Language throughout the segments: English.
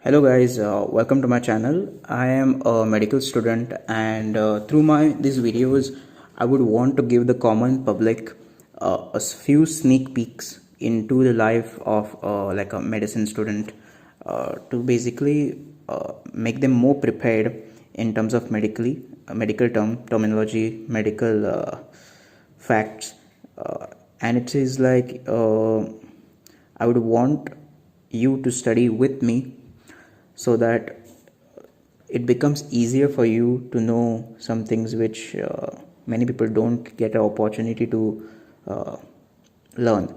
Hello guys, welcome to my channel. I am a medical student and through my these videos I would want to give the common public a few sneak peeks into the life of like a medicine student to basically make them more prepared in terms of medical terminology, medical facts, and it is like I would want you to study with me so that it becomes easier for you to know some things which many people don't get an opportunity to uh, learn.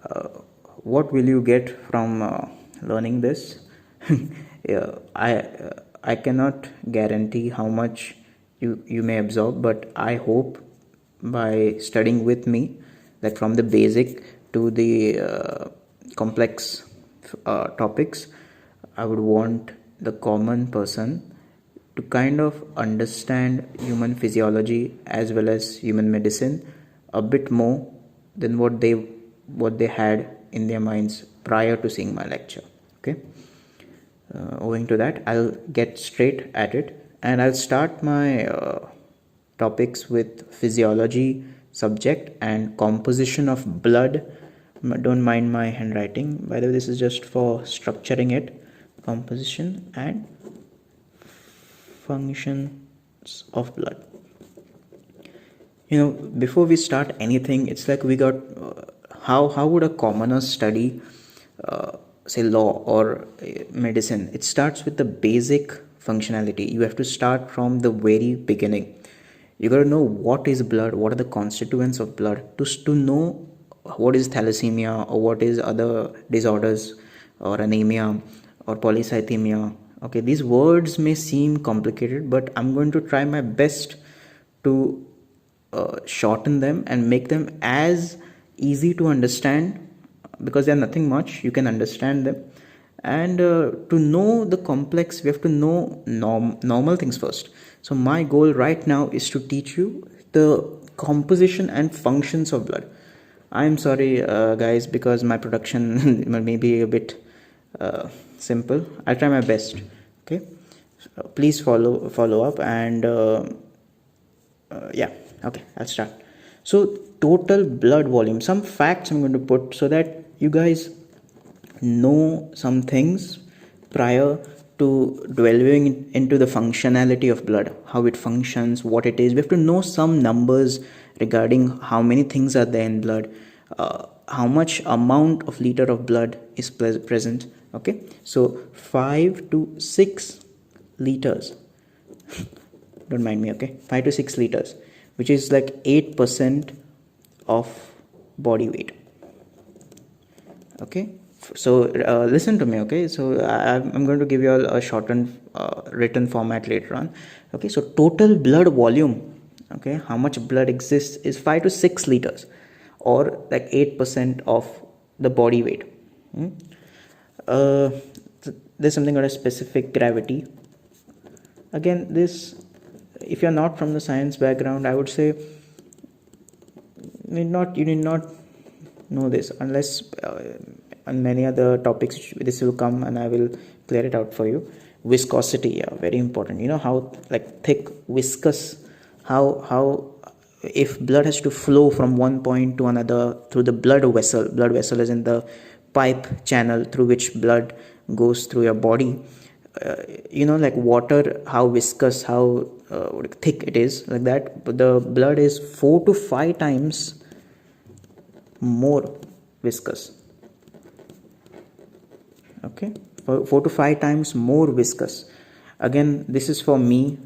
Uh, what will you get from learning this? Yeah, I cannot guarantee how much you may absorb, but I hope by studying with me, like from the basic to the complex topics, I would want the common person to kind of understand human physiology as well as human medicine a bit more than what they had in their minds prior to seeing my lecture. Okay. Owing to that, I'll get straight at it and I'll start my topics with physiology subject and composition of blood. Don't mind my handwriting, by the way, this is just for structuring it. Composition and functions of blood. Before we start anything, it's like we got how would a commoner study say law or medicine? It starts with the basic functionality. You have to start from the very beginning. You got to know what is blood, what are the constituents of blood, to know what is thalassemia or what is other disorders or anemia or polycythemia. Okay, these words may seem complicated, but I'm going to try my best to shorten them and make them as easy to understand, because they're nothing much. You can understand them. And to know the complex, we have to know normal things first. So my goal right now is to teach you the composition and functions of blood. I'm sorry guys, because my production may be a bit simple. I'll try my best. Okay, so please follow up and yeah. Okay, I'll start. So total blood volume, some facts I'm going to put so that you guys know some things prior to delving into the functionality of blood, how it functions, what it is. We have to know some numbers regarding how many things are there in blood, how much amount of liter of blood is present. Okay, so 5 to 6 liters. Don't mind me. Okay, 5 to 6 liters, which is like 8% of body weight. Okay, so listen to me. Okay, so I'm going to give you all a shortened written format later on. Okay, so total blood volume, okay, how much blood exists, is 5 to 6 liters, or like 8% of the body weight. uh, there's something called a specific gravity. Again, this, if you're not from the science background, I would say you need not know this, unless on many other topics this will come and I will clear it out for you. Viscosity, yeah, very important. You know how like thick, viscous, how if blood has to flow from one point to another through the blood vessel is in the pipe channel through which blood goes through your body. Like water, how viscous, how thick it is, like that. But the blood is 4 to 5 times more viscous. Okay, 4 to 5 times more viscous. Again, this is for me.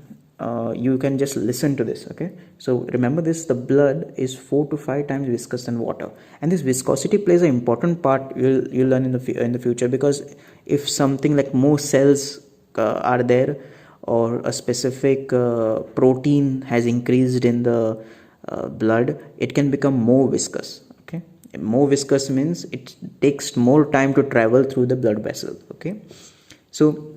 You can just listen to this. Okay, so remember this: the blood is 4 to 5 times viscous than water, and this viscosity plays an important part. You'll learn in the future, because if something like more cells are there, or a specific protein has increased in the blood, it can become more viscous. Okay, more viscous means it takes more time to travel through the blood vessel. Okay, so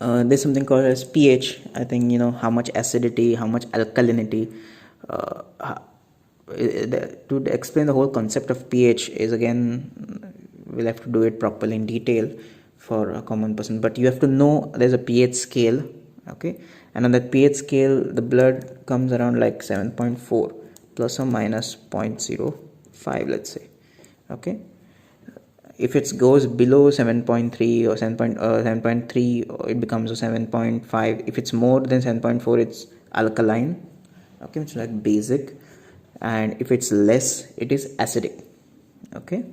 there's something called as pH. I think you know how much acidity, how much alkalinity. To explain the whole concept of pH is, again, we'll have to do it properly in detail. for a common person, but you have to know there's a pH scale. Okay, and on that pH scale the blood comes around like 7.4 plus or minus 0.05, let's say. Okay, if it goes below 7.3 or 7.3, it becomes a 7.5. If it's more than 7.4, it's alkaline. Okay, it's like basic. And if it's less, it is acidic. Okay,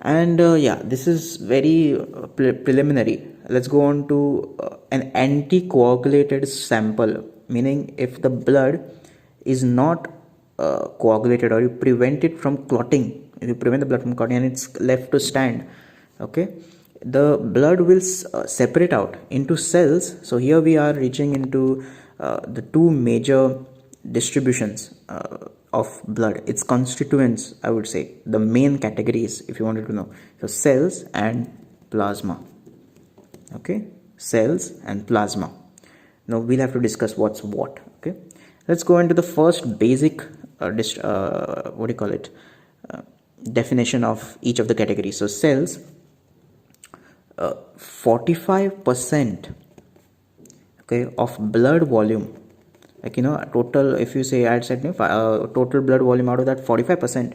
and yeah, this is very preliminary. Let's go on to an anticoagulated sample, meaning if the blood is not coagulated, or you prevent it from clotting, if you prevent the blood from clotting and it's left to stand, okay, the blood will separate out into cells. So here we are reaching into the two major distributions of blood, its constituents, I would say, the main categories if you wanted to know. So cells and plasma. Okay, cells and plasma. Now we'll have to discuss what's what. Okay, let's go into the first basic what do you call it, definition of each of the categories. So cells, 45%, okay, of blood volume, like total, if you say, I said total blood volume, out of that 45%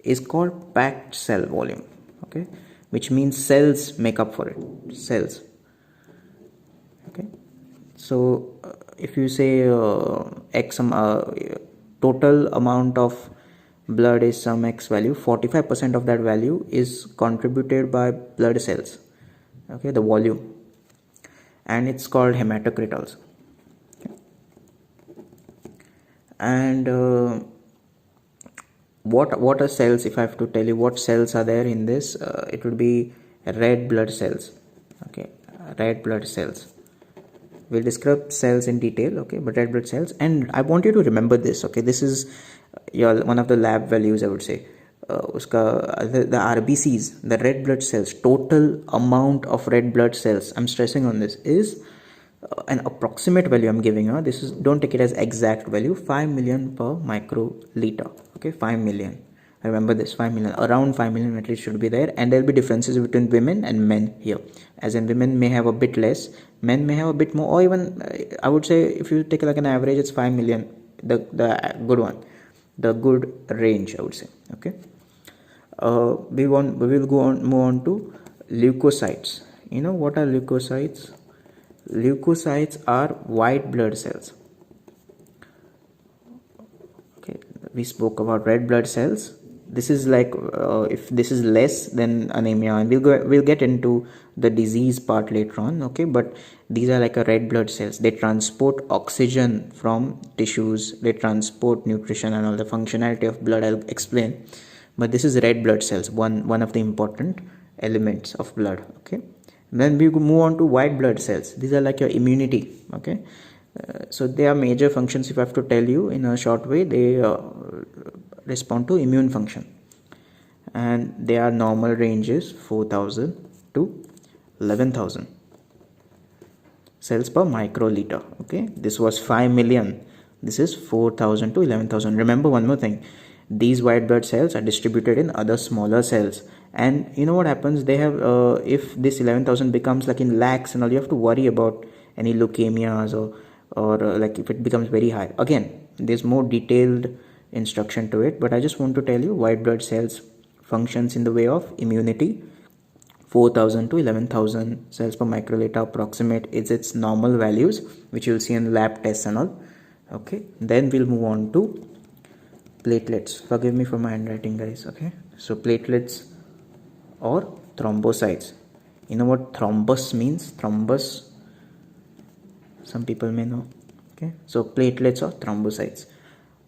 is called packed cell volume. Okay, which means cells make up for it, cells. Okay, so if you say x total amount of blood is some x value, 45% of that value is contributed by blood cells. Okay, the volume, and it's called hematocrit also. Okay. And what are cells? If I have to tell you what cells are there in this, it would be red blood cells. Okay, red blood cells. We'll describe cells in detail, okay, but red blood cells. And I want you to remember this. Okay, this is your one of the lab values, I would say. The RBCs, the red blood cells, total amount of red blood cells, I'm stressing on this, is an approximate value I'm giving. This is, don't take it as exact value, 5 million per microliter. Okay, 5 million. Remember this, 5 million, around 5 million at least should be there. And there will be differences between women and men here, as in women may have a bit less, men may have a bit more, or even I would say if you take like an average, it's 5 million, the good one, the good range, I would say. Okay, we will move on to leukocytes. You know what are leukocytes? Leukocytes are white blood cells. Okay, we spoke about red blood cells. This is like if this is less than anemia, and we'll get into the disease part later on. Okay, but these are like a red blood cells. They transport oxygen from tissues, they transport nutrition and all the functionality of blood, I'll explain. But this is red blood cells, one of the important elements of blood. Okay, then we move on to white blood cells. These are like your immunity. Okay, so they are major functions. If I have to tell you in a short way, they respond to immune function, and their normal range is 4,000 to 11,000 cells per microliter. Okay, this was 5 million, this is 4,000 to 11,000. Remember one more thing, these white blood cells are distributed in other smaller cells, and you know what happens, they have if this 11,000 becomes like in lakhs and all, you have to worry about any leukemias, or like if it becomes very high. Again, there's more detailed instruction to it, but I just want to tell you white blood cells functions in the way of immunity. 4,000 to 11,000 cells per microliter approximate is its normal values, which you'll see in lab tests and all. Okay, then we'll move on to platelets. Forgive me for my handwriting, guys. Okay, so platelets or thrombocytes. You know what thrombus means? Thrombus, some people may know. Okay, so platelets or thrombocytes,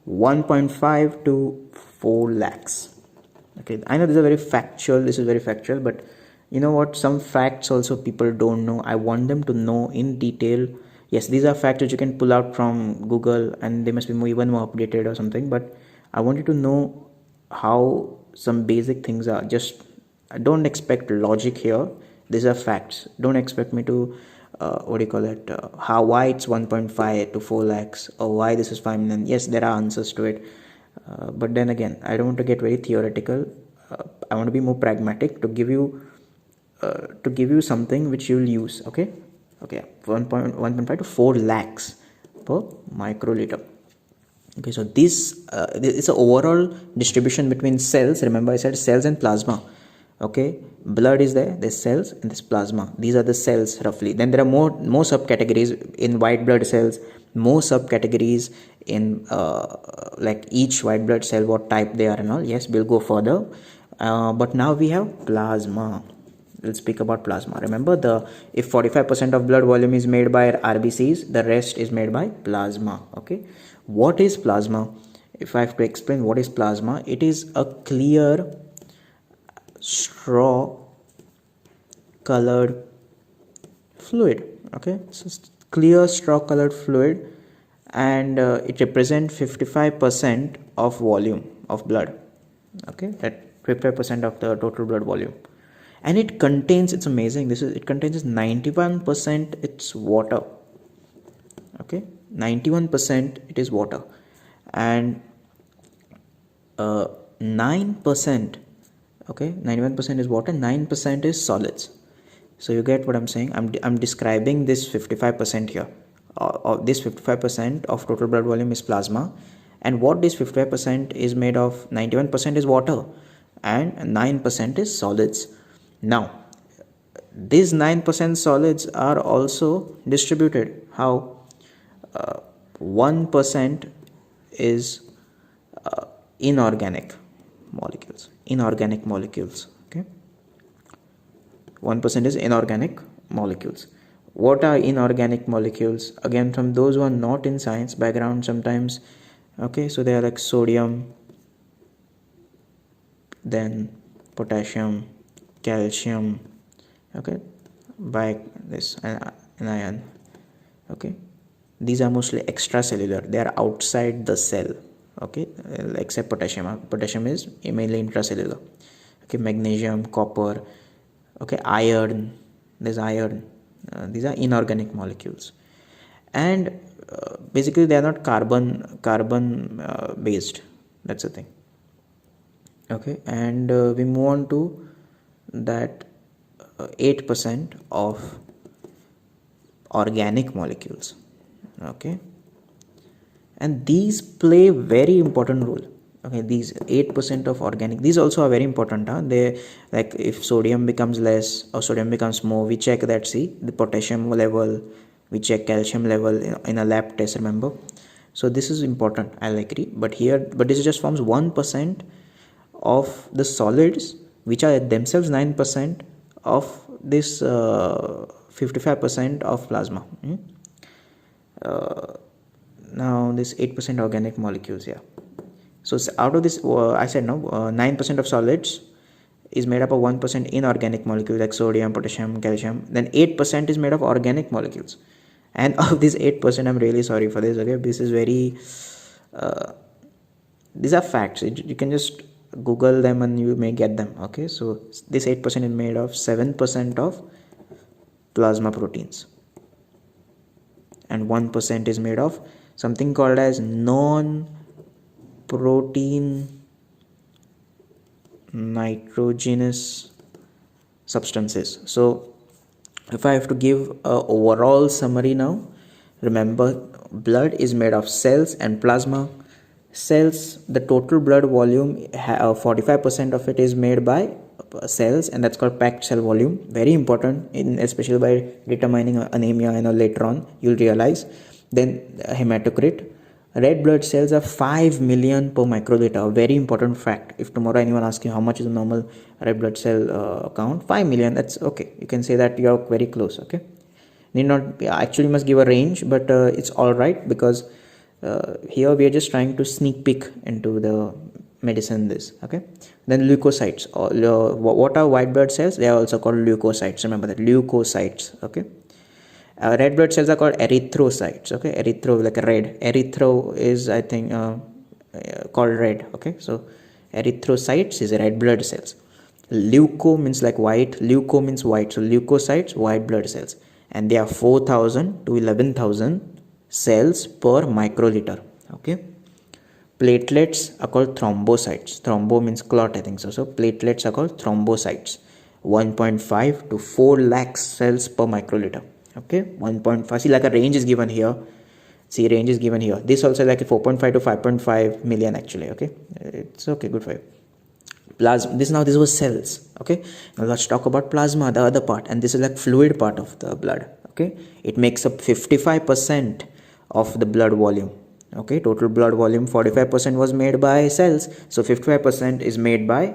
1.5 to 4 lakhs. Okay, I know this is very factual, but you know what, some facts also people don't know. I want them to know in detail. Yes, these are facts which you can pull out from Google, and they must be even more updated or something, but I want you to know how some basic things are. Just don't expect logic here. These are facts. Don't expect me to why it's 1.5 to 4 lakhs, or why this is 5 million. Yes, there are answers to it, but then again, I don't want to get very theoretical. I want to be more pragmatic to give you to give you something which you will use. Okay, 1.5 to 4 lakhs per microliter. Okay, so this is an overall distribution between cells. Remember I said cells and plasma. Okay, blood is there, there's cells and there's plasma. These are the cells roughly. Then there are more subcategories in white blood cells, more subcategories in like each white blood cell, what type they are and all. Yes, we'll go further, but now we have plasma. We'll speak about plasma. Remember, if 45% of blood volume is made by RBCs, the rest is made by plasma. Okay, what is plasma? If I have to explain what is plasma, it is a clear straw colored fluid. Okay, so clear straw colored fluid, and it represents 55% of volume of blood. Okay, that 55% of the total blood volume, and it contains, it's amazing, it contains 91% it's water. Okay, 91% it is water, and 9%, okay, 91% is water, 9% is solids. So you get what I'm saying. I'm describing this 55% here. This 55% of total blood volume is plasma, and what this 55% is made of, 91% is water and 9% is solids. Now these 9% solids are also distributed. How? 1% is inorganic molecules. Okay, 1% is inorganic molecules. What are inorganic molecules? Again, from those who are not in science background sometimes, okay, so they are like sodium, then potassium, calcium, okay, by this anion. Okay, these are mostly extracellular, they are outside the cell. Okay, except potassium is mainly intracellular. Okay, magnesium, copper, okay, iron, there's iron. These are inorganic molecules, and basically they are not carbon based. That's the thing. Okay, and we move on to that 8% of organic molecules. Okay, and these play very important role. Okay, these 8% of organic, these also are very important. They, like, if sodium becomes less or sodium becomes more, we check that. See the potassium level, we check calcium level in a lab test, remember. So this is important, I'll agree. But this just forms 1% of the solids, which are themselves 9% of this 55% of plasma. Now this 8% organic molecules. Yeah, so out of this, I said no, 9% of solids is made up of 1% inorganic molecules like sodium, potassium, calcium. Then 8% is made of organic molecules, and of this 8%, I'm really sorry for this. Okay, this is very these are facts. You can just Google them and you may get them. Okay, so this 8% is made of 7% of plasma proteins, and 1% is made of something called as non-protein nitrogenous substances. So if I have to give a overall summary now, remember, blood is made of cells and plasma. Cells, the total blood volume, 45% of it is made by cells, and that's called packed cell volume. Very important, especially by determining anemia, later on you'll realize. Then hematocrit, red blood cells are 5 million per microliter. Very important fact. If tomorrow anyone asks you how much is a normal red blood cell count, 5 million, that's okay, you can say that you're very close. Okay, need not actually must give a range, but it's all right, because here we are just trying to sneak peek into the medicine this. Okay, then leukocytes, what are white blood cells? They are also called leukocytes. Remember that, leukocytes. Okay, red blood cells are called erythrocytes. Okay, erythro, like a red, erythro is, I think, called red. Okay, so erythrocytes is red blood cells. Leuco means like white, leuco means white, so leukocytes, white blood cells, and they are 4,000 to 11,000 cells per microliter. Okay, platelets are called thrombocytes. Thrombo means clot, I think so. So platelets are called thrombocytes. 1.5 to 4 lakh cells per microliter. Okay, 1.5. See, like a range is given here. See, range is given here. This also like a 4.5 to 5.5 million actually. Okay, it's okay, good for you. Plasma, this was cells. Okay, now let's talk about plasma, the other part, and this is like fluid part of the blood. Okay, it makes up 55% of the blood volume. Okay, total blood volume 45% was made by cells, so 55% is made by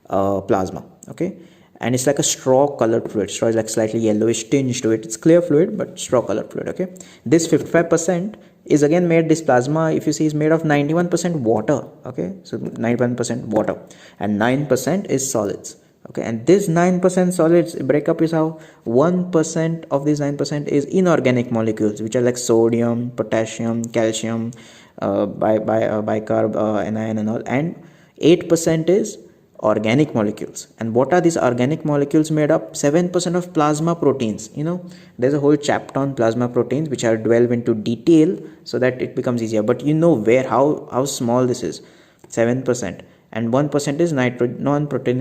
plasma. Okay, and it's like a straw colored fluid. Straw is like slightly yellowish tinge to it. It's clear fluid but straw colored fluid. Okay, this 55% is again made, this plasma if you see is made of 91% water. Okay, so 91% water and 9% is solids. Okay, and this 9% solids breakup is how 1% of this 9% is inorganic molecules, which are like sodium, potassium, calcium, bicarb, anion and all, and 8% is organic molecules. And what are these organic molecules made up? 7% of plasma proteins. There's a whole chapter on plasma proteins which I'll delve into detail so that it becomes easier, but how small this is. 7% and 1% is non-protein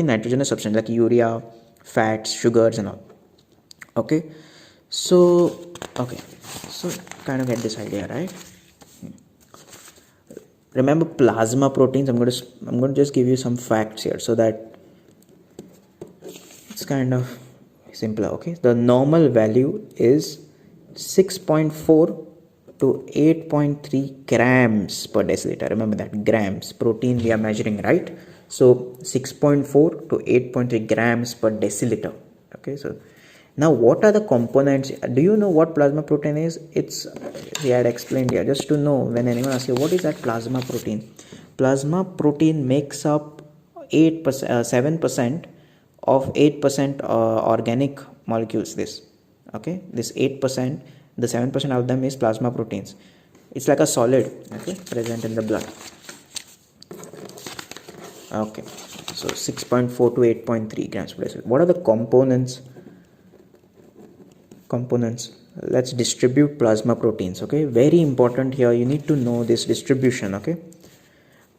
nitrogenous substance like urea, fats, sugars and all. Okay, so kind of get this idea, right? Remember plasma proteins. I'm going to just give you some facts here so that it's kind of simpler. Okay, the normal value is 6.4 to 8.3 grams per deciliter. Remember that, grams. Protein we are measuring, right? So 6.4 to 8.3 grams per deciliter. Okay, so now what are the components? Do you know what plasma protein is? We had explained here, just to know when anyone asks you what is that plasma protein. Plasma protein makes up 7% of 8% organic molecules. This 8%, the 7% of them is plasma proteins. It's like a solid, okay, present in the blood. Okay, so 6.4 to 8.3 grams per deciliter. What are the components? Let's distribute plasma proteins. Okay, very important here, you need to know this distribution. Okay,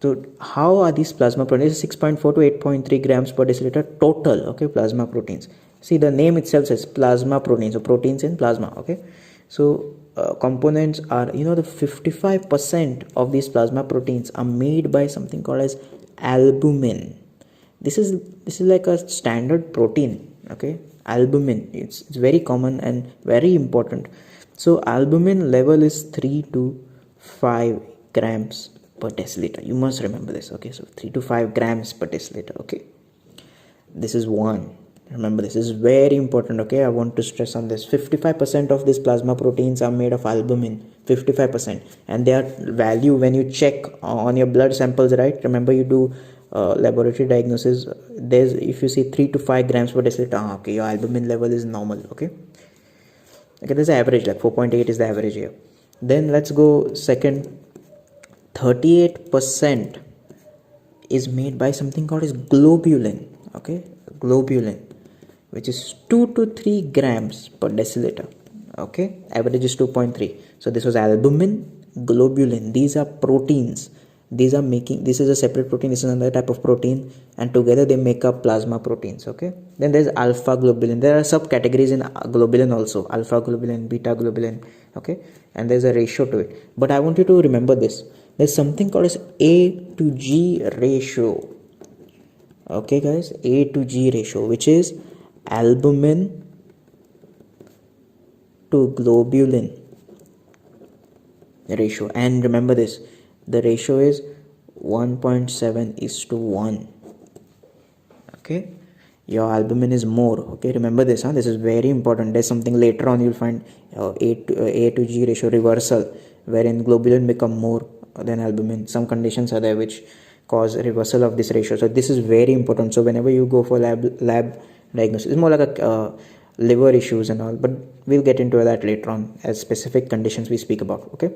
so how are these plasma proteins? 6.4 to 8.3 grams per deciliter total. Okay, plasma proteins. See, the name itself says plasma proteins, so proteins in plasma. Okay, so components are, the 55% of these plasma proteins are made by something called as albumin. This is like a standard protein. Okay, albumin, it's very common and very important. So albumin level is 3 to 5 grams per deciliter. You must remember this. Okay, so 3 to 5 grams per deciliter. Okay, this is one. Remember, this is very important. Okay, I want to stress on this. 55% of these plasma proteins are made of albumin. 55%, and their value when you check on your blood samples, right? Remember, you do laboratory diagnosis. If you see 3 to 5 grams per deciliter, okay, your albumin level is normal. Okay, there's an average, like 4.8 is the average here. Then let's go second. 38% is made by something called as globulin. Okay, globulin, which is 2 to 3 grams per deciliter. Okay, average is 2.3. So this was albumin, globulin. These are proteins. This is a separate protein, this is another type of protein, and together they make up plasma proteins. Okay, then there's alpha globulin. There are subcategories in globulin also, alpha globulin, beta globulin. Okay, and there's a ratio to it, but I want you to remember this. There's something called as A to G ratio. Okay guys, A to G ratio, which is albumin to globulin ratio. And remember this, the ratio is 1.7:1. Okay, your albumin is more. Okay, remember this. This is very important. There's something later on you'll find A to G ratio reversal, wherein globulin become more than albumin. Some conditions are there which cause reversal of this ratio. So this is very important. So whenever you go for lab diagnosis, it's more like a liver issues and all, but we'll get into that later on as specific conditions we speak about. Okay,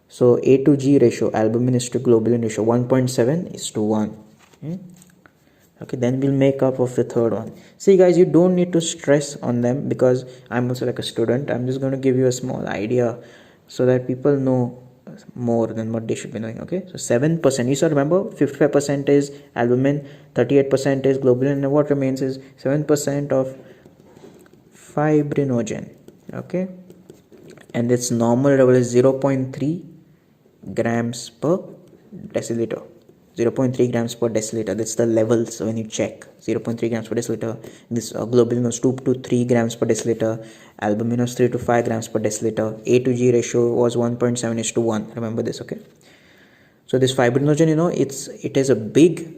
so A to G ratio, albumin is to globulin ratio, 1.7:1. Okay, then we'll make up of the third one. See guys, you don't need to stress on them because I'm also like a student. I'm just going to give you a small idea so that people know more than what they should be knowing. Okay, so 7%, you should remember 55% is albumin, 38% is globulin, and what remains is 7% of fibrinogen. Okay, and its normal level is 0.3 grams per deciliter. 0.3 grams per deciliter, that's the levels when you check. 0.3 grams per deciliter. This globulin was 2 to 3 grams per deciliter, albumin was 3 to 5 grams per deciliter, A to G ratio was 1.7:1. Remember this. Okay, so this fibrinogen, it has a big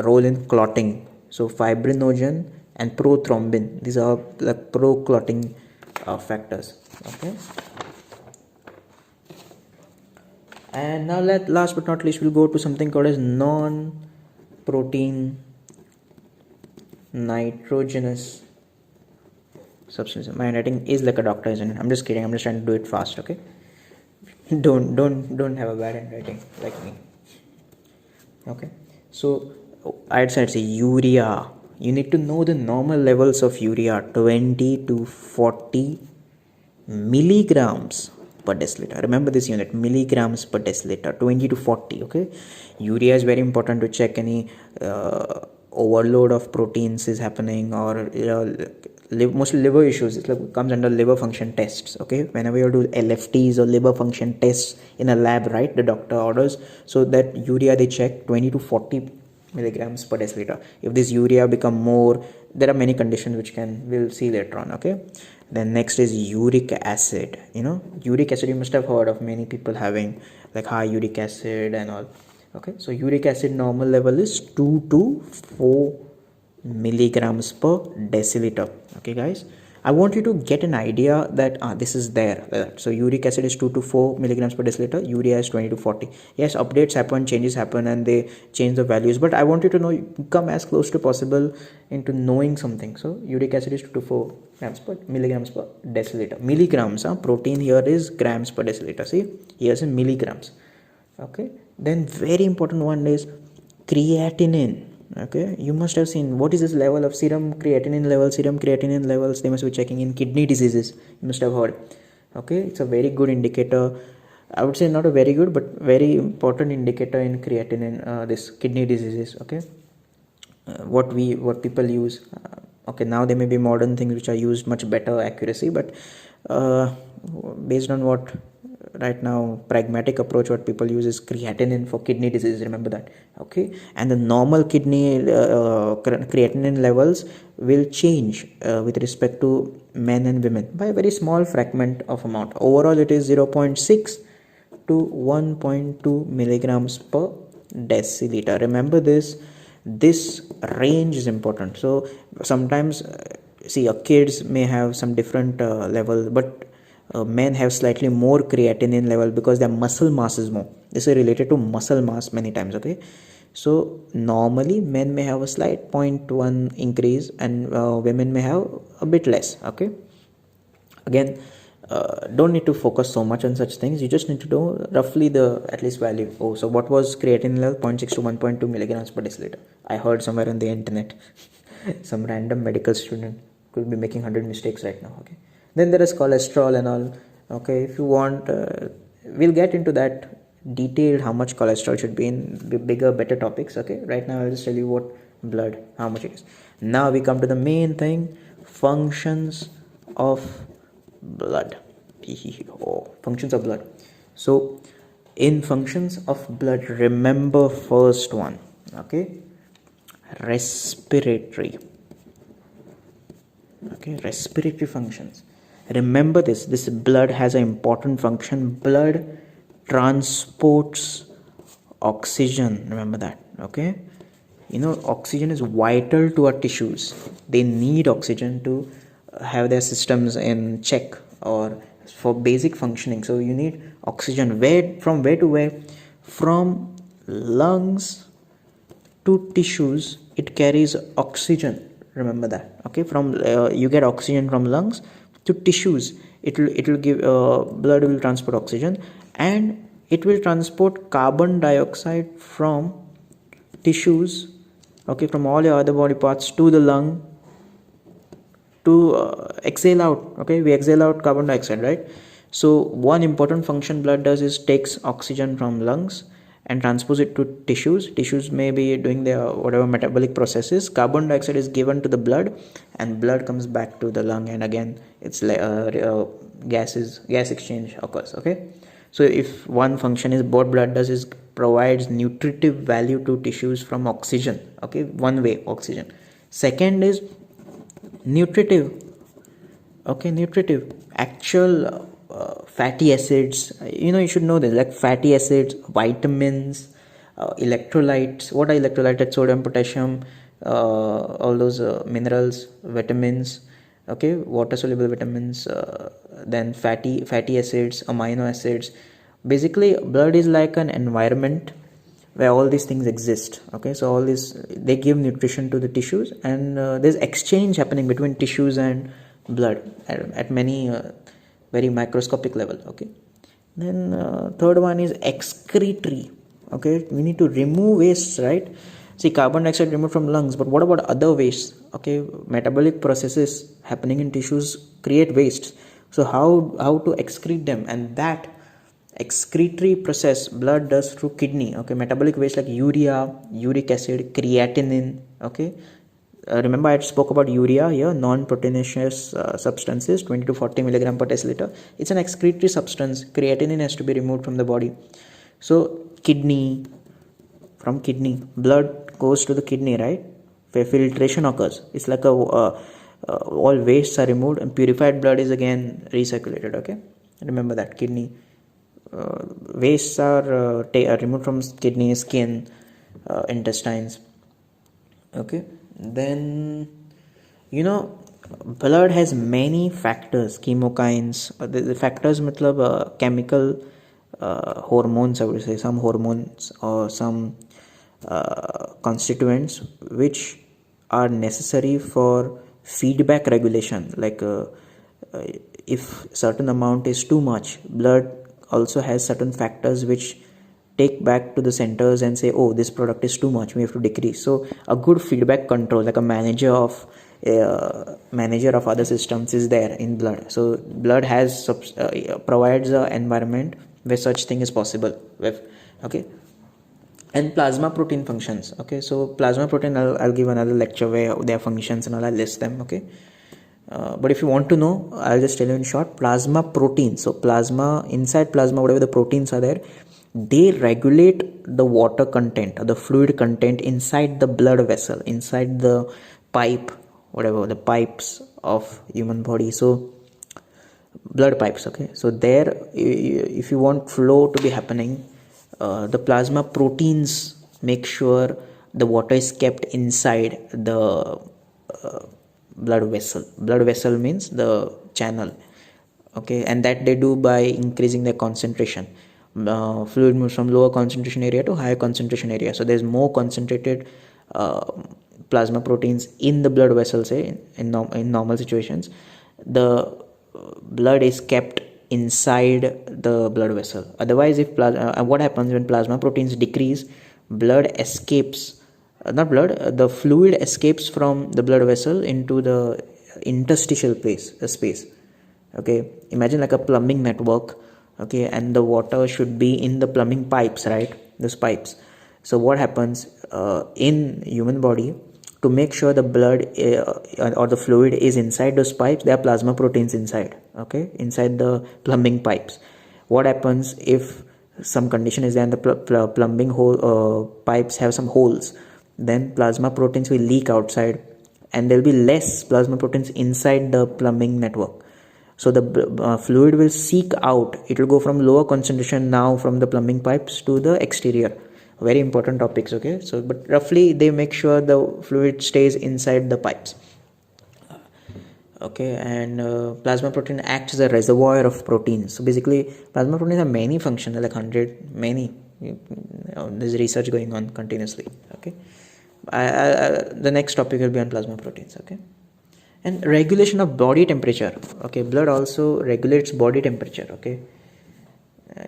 role in clotting. So fibrinogen and prothrombin, these are like pro-clotting factors. Okay, and now last but not least, we'll go to something called as non-protein nitrogenous substance. My handwriting is like a doctor, isn't it? I'm just kidding. I'm just trying to do it fast. Okay, don't have a bad handwriting like me. Okay, so I'd say it's urea. You need to know the normal levels of urea, 20 to 40 milligrams per deciliter. Remember this unit, milligrams per deciliter, 20 to 40. Okay, urea is very important to check any overload of proteins is happening, or mostly liver issues. It comes under liver function tests. Okay, whenever you do LFTs or liver function tests in a lab, right, the doctor orders, so that urea they check 20 to 40 milligrams per deciliter. If this urea become more, there are many conditions which we'll see later on. Okay, then next is uric acid. Uric acid, you must have heard of many people having like high uric acid and all. Okay, so uric acid normal level is 2 to 4 milligrams per deciliter. Okay guys, I want you to get an idea that this is there. So uric acid is 2 to 4 milligrams per deciliter, urea is 20 to 40. Yes, updates happen, changes happen, and they change the values, but I want you to know, come as close to possible into knowing something. So uric acid is 2 to 4 milligrams per deciliter. Milligrams, protein here is grams per deciliter. See, here's in milligrams. Okay, then very important one is creatinine. Okay, you must have seen what is this level of serum creatinine levels. They must be checking in kidney diseases. You must have heard. Okay, it's a very good indicator. I would say not a very good, but very important indicator in creatinine, this kidney diseases. Okay, what people use. Okay, now there may be modern things which are used much better accuracy, but based on what right now pragmatic approach, what people use is creatinine for kidney disease. Remember that. Okay, and the normal kidney creatinine levels will change with respect to men and women by a very small fragment of amount. Overall it is 0.6 to 1.2 milligrams per deciliter. Remember this range is important. So sometimes see, kids may have some different level, but men have slightly more creatinine level because their muscle mass is more. This is related to muscle mass many times. Okay, so normally men may have a slight 0.1 increase, and women may have a bit less. Okay, again, don't need to focus so much on such things. You just need to know roughly the at least value. So what was creatinine level? 0.6 to 1.2 milligrams per deciliter. I heard somewhere on the internet. Some random medical student could be making 100 mistakes right now. Okay, then there is cholesterol and all. Okay, if you want, we'll get into that detailed how much cholesterol should be in bigger, better topics. Okay, right now I'll just tell you what blood, how much it is. Now we come to the main thing, functions of blood. Functions of blood. So in functions of blood, remember first one. Okay, respiratory. Okay, respiratory functions. Remember this blood has an important function. Blood transports oxygen. Remember that. Okay, oxygen is vital to our tissues. They need oxygen to have their systems in check or for basic functioning. So you need oxygen. From where to where? From lungs to tissues, it carries oxygen. Remember that. Okay, from you get oxygen from lungs to tissues. It will give blood will transport oxygen, and it will transport carbon dioxide from tissues. Okay, from all your other body parts to the lung to exhale out. Okay, we exhale out carbon dioxide, right? So one important function blood does is takes oxygen from lungs and transpose it to tissues may be doing their whatever metabolic processes. Carbon dioxide is given to the blood and blood comes back to the lung, and again it's gas exchange occurs. Okay, so if one function is what blood does is provides nutritive value to tissues from oxygen. Okay, one way oxygen. Second is nutritive. Okay, nutritive actual fatty acids, you should know this, like fatty acids, vitamins, electrolytes. What are electrolytes? Sodium, potassium, all those minerals, vitamins. Okay, water soluble vitamins, then fatty acids, amino acids. Basically blood is like an environment where all these things exist. Okay, so all these, they give nutrition to the tissues, and there's exchange happening between tissues and blood at many very microscopic level. Okay, then third one is excretory. Okay, we need to remove wastes, right? See, carbon dioxide removed from lungs, but what about other wastes? Okay, metabolic processes happening in tissues create wastes. So how to excrete them? And that excretory process blood does through kidney. Okay, metabolic waste like urea, uric acid, creatinine. Okay, remember I spoke about urea here, non-proteinaceous substances, 20 to 40 milligram per deciliter. It's an excretory substance. Creatinine has to be removed from the body. So from kidney blood goes to the kidney, right, where filtration occurs. It's like all wastes are removed and purified blood is again recirculated. Okay, remember that. Kidney wastes are removed from kidney, skin, intestines. Okay, then blood has many factors, chemokines. The factors matlab chemical hormones, I would say, some hormones or some constituents which are necessary for feedback regulation. Like if certain amount is too much, blood also has certain factors which take back to the centers and say, oh, this product is too much, we have to decrease. So a good feedback control, like a manager of other systems is there in blood. So blood has provides an environment where such thing is possible with. Okay, and plasma protein functions. Okay, so plasma protein, I'll give another lecture where their functions and all, I'll list them. Okay, but if you want to know, I'll just tell you in short. Plasma protein. So inside plasma, whatever the proteins are there, they regulate the water content or the fluid content inside the blood vessel, inside the pipe, whatever the pipes of human body. So blood pipes. Okay, so there, if you want flow to be happening, the plasma proteins make sure the water is kept inside the blood vessel means the channel. Okay, and that they do by increasing their concentration. Fluid moves from lower concentration area to higher concentration area, so there's more concentrated plasma proteins in the blood vessel. Say in normal situations, the blood is kept inside the blood vessel. Otherwise, if what happens when plasma proteins decrease, blood escapes, the fluid escapes from the blood vessel into the interstitial space. Okay, imagine like a plumbing network. Okay, and the water should be in the plumbing pipes, right, those pipes. So what happens in human body, to make sure the blood or the fluid is inside those pipes, there are plasma proteins inside. Okay, inside the plumbing pipes. What happens if some condition is there and the plumbing hole pipes have some holes, then plasma proteins will leak outside and there will be less plasma proteins inside the plumbing network. So the fluid will seek out, it will go from lower concentration now from the plumbing pipes to the exterior. Very important topics. Okay, so but roughly they make sure the fluid stays inside the pipes. Okay, and plasma protein acts as a reservoir of proteins. So basically plasma proteins have many functions, like 100 many. There's research going on continuously. Okay, the next topic will be on plasma proteins. Okay, and regulation of body temperature. Okay, blood also regulates body temperature. Okay,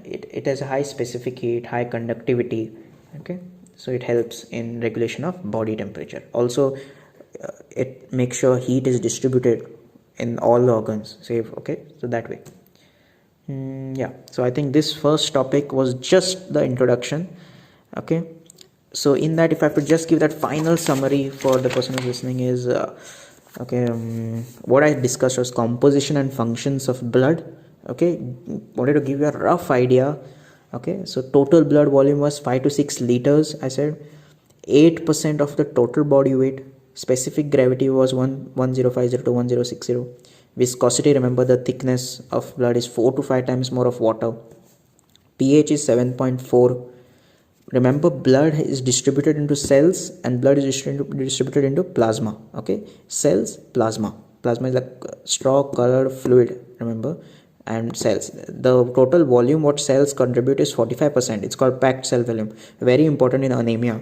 it has a high specific heat, high conductivity. Okay, so it helps in regulation of body temperature. Also it makes sure heat is distributed in all the organs safe. Okay, so that way. Yeah, so I think this first topic was just the introduction. Okay, so in that, if I could just give that final summary for the person who's listening is okay, what I discussed was composition and functions of blood. Okay, wanted to give you a rough idea. Okay, so total blood volume was 5 to 6 liters. I said 8% of the total body weight. Specific gravity was 1050 to 1060. Viscosity, remember the thickness of blood is 4 to 5 times more of water. pH is 7.4. Remember, blood is distributed into cells and blood is distributed into plasma. Okay, cells, plasma is like straw colored fluid, remember, and cells. The total volume what cells contribute is 45%. It's called packed cell volume, very important in anemia.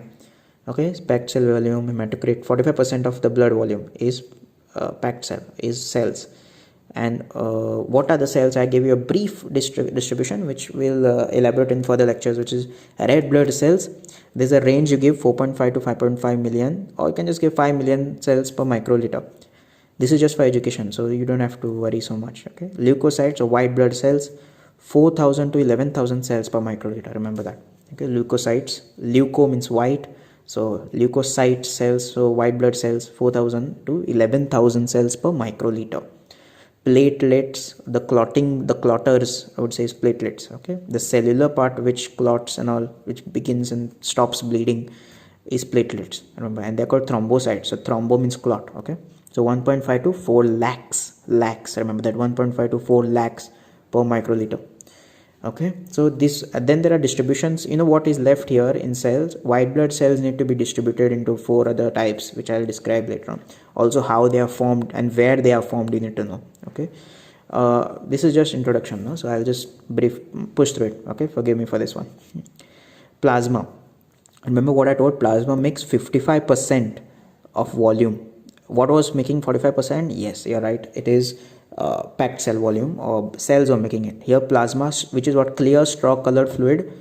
Okay, packed cell volume, hematocrit, 45% of the blood volume is packed cell, is cells. And what are the cells? I gave you a brief distribution which will elaborate in further lectures, which is red blood cells. There's a range you give 4.5 to 5.5 million, or you can just give 5 million cells per microliter. This is just for education, so you don't have to worry so much. Okay, leukocytes or white blood cells, 4,000 to 11,000 cells per microliter. Remember that. Okay, leukocytes, leuco means white, so leukocyte cells, so white blood cells, 4,000 to 11,000 cells per microliter. Platelets, the clotters, I would say, is platelets. Okay, the cellular part which clots and all, which begins and stops bleeding, is platelets, remember, and they're called thrombocytes. So thrombo means clot. Okay, so 1.5 to 4 lakhs, remember that, 1.5 to 4 lakhs per microliter. Okay, so this then there are distributions. You know what is left here in cells? White blood cells need to be distributed into 4 other types, which I'll describe later on. Also how they are formed and where they are formed, you need to know. Okay, this is just introduction, no? So I'll just push through it. Okay, forgive me for this one. Plasma, remember what I told? Plasma makes 55% of volume. What was making 45%? Yes, you're right, it is packed cell volume, or cells are making it. Here plasma, which is what, clear straw colored fluid,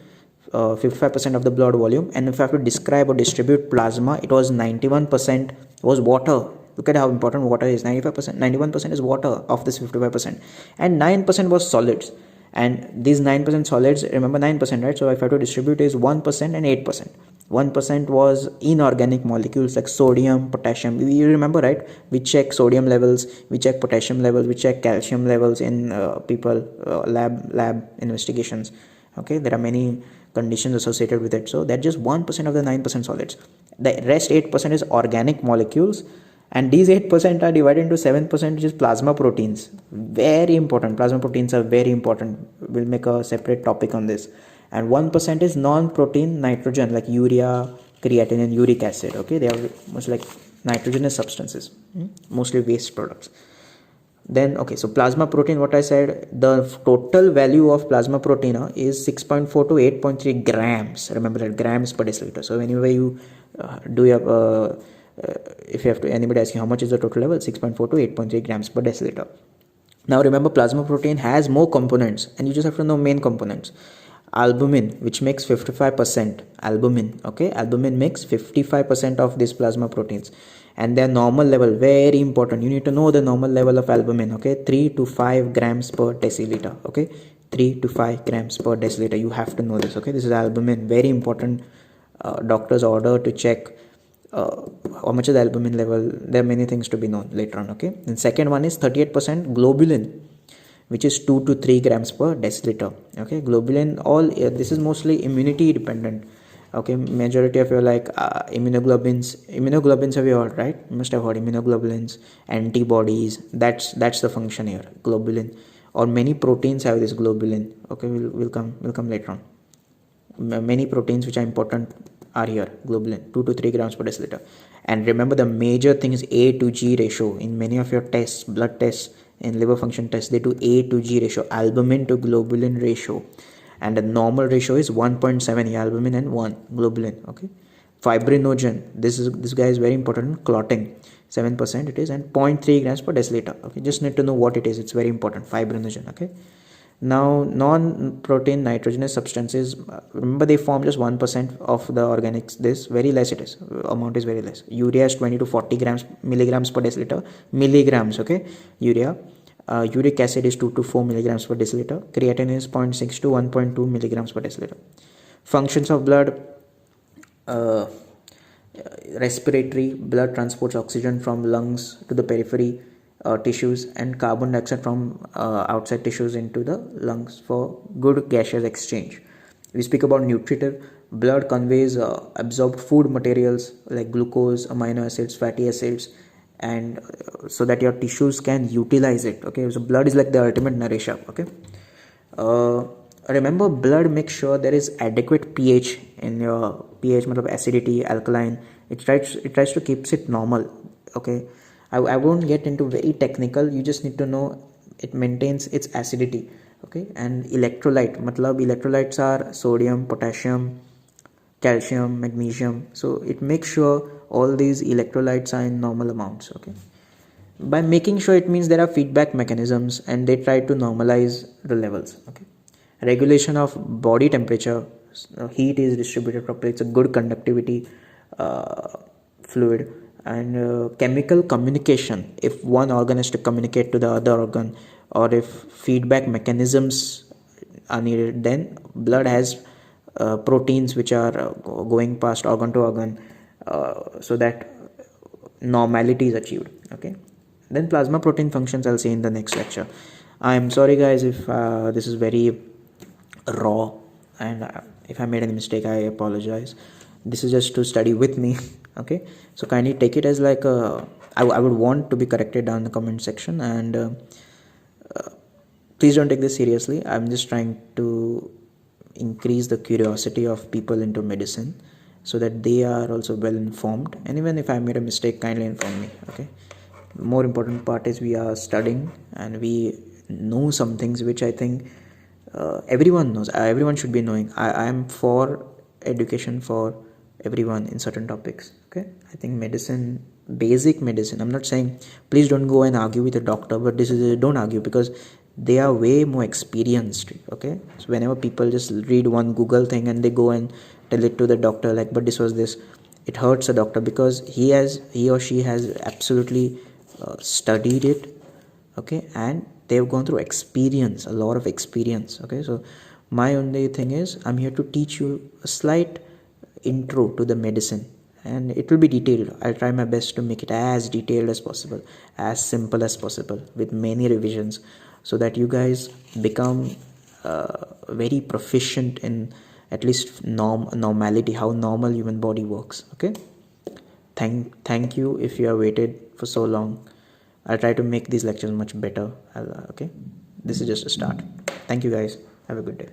55% of the blood volume. And if I have to describe or distribute plasma, it was 91% was water. Look at how important water is. 95%, 91% is water of this 55%, and 9% was solids. And these 9% solids, remember 9%, right? So if I have to distribute is 1% and 8%. 1% was inorganic molecules like sodium, potassium. You remember, right? We check sodium levels, we check potassium levels, we check calcium levels in people lab investigations. Okay, there are many conditions associated with it. So that's just 1% of the 9% solids. The rest 8% is organic molecules, and these 8% are divided into 7%, which is plasma proteins. Very important. Plasma proteins are very important. We'll make a separate topic on this. And 1% is non-protein nitrogen, like urea, creatinine, uric acid. Okay, they are much like nitrogenous substances, mostly waste products. Then okay, so plasma protein, what I said, the total value of plasma protein is 6.4 to 8.3 grams. Remember that, grams per deciliter. So whenever you do your if you have to, anybody ask you how much is the total level, 6.4 to 8.3 grams per deciliter. Now remember, plasma protein has more components, and you just have to know main components. Albumin, which makes 55%. Albumin, okay, albumin makes 55% of these plasma proteins, and their normal level, very important, you need to know the normal level of albumin. Okay, 3 to 5 grams per deciliter. Okay, 3 to 5 grams per deciliter, you have to know this. Okay, this is albumin, very important. Doctor's order to check how much is the albumin level. There are many things to be known later on. Okay, and second one is 38% globulin, which is 2 to 3 grams per deciliter. Okay, globulin, all this is mostly immunity dependent. Okay, majority of your like immunoglobulins have you heard, right? You must have heard immunoglobulins, antibodies. That's the function here, globulin. Or many proteins have this globulin. Okay, we'll come later on. Many proteins which are important are here, globulin, 2 to 3 grams per deciliter. And remember, the major thing is A to G ratio. In many of your tests, blood tests, in liver function tests, they do A to G ratio, albumin to globulin ratio, and the normal ratio is 1.7 albumin and 1 globulin. Okay, fibrinogen, this guy is very important, clotting, 7% it is, and 0.3 grams per deciliter. Okay, just need to know what it is, it's very important, fibrinogen. Okay, now non-protein nitrogenous substances, remember they form just 1% of the organics. This very less, it is, amount is very less. Urea is 20 to 40 milligrams per deciliter, milligrams. Okay, urea. Uric acid is 2 to 4 milligrams per deciliter. Creatinine is 0.6 to 1.2 milligrams per deciliter. Functions of blood: uh, respiratory, blood transports oxygen from lungs to the periphery tissues and carbon dioxide from outside tissues into the lungs for good gaseous exchange. We speak about nutritive: blood conveys absorbed food materials like glucose, amino acids, fatty acids, and so that your tissues can utilize it. Okay, so blood is like the ultimate nourisher. Okay. uh, Remember, blood makes sure there is adequate pH in your pH, matlab acidity, alkaline. It tries to keeps it normal. Okay, I won't get into very technical. You just need to know it maintains its acidity. Okay, and electrolyte, matlab electrolytes are sodium, potassium, calcium, magnesium. So it makes sure all these electrolytes are in normal amounts. Okay, by making sure, it means there are feedback mechanisms and they try to normalize the levels. Okay, regulation of body temperature: heat is distributed properly, it's a good conductivity fluid. And chemical communication: if one organ has to communicate to the other organ, or if feedback mechanisms are needed, then blood has proteins which are going past organ to organ, so that normality is achieved. Okay, then plasma protein functions I'll say in the next lecture. I'm sorry guys if this is very raw, and if I made any mistake, I apologize. This is just to study with me. Okay, so kindly take it as like I would want to be corrected down in the comment section, and please don't take this seriously. I'm just trying to increase the curiosity of people into medicine so that they are also well informed, and even if I made a mistake, kindly inform me. Okay, more important part is we are studying and we know some things which I think everyone knows. Everyone should be knowing. I am for education for everyone in certain topics. Okay, I think medicine, basic medicine, I'm not saying please don't go and argue with a doctor, but this is don't argue, because they are way more experienced. Okay, so whenever people just read one Google thing and they go and tell it to the doctor, like, but this was this, it hurts the doctor, because he or she has absolutely studied it. Okay, and they've gone through experience, a lot of experience. Okay, so my only thing is I'm here to teach you a slight intro to the medicine, and it will be detailed. I'll try my best to make it as detailed as possible, as simple as possible, with many revisions, so that you guys become very proficient in at least normality, how normal human body works. Okay, thank you if you have waited for so long. I'll try to make these lectures much better. Okay, this is just a start. Thank you guys, have a good day.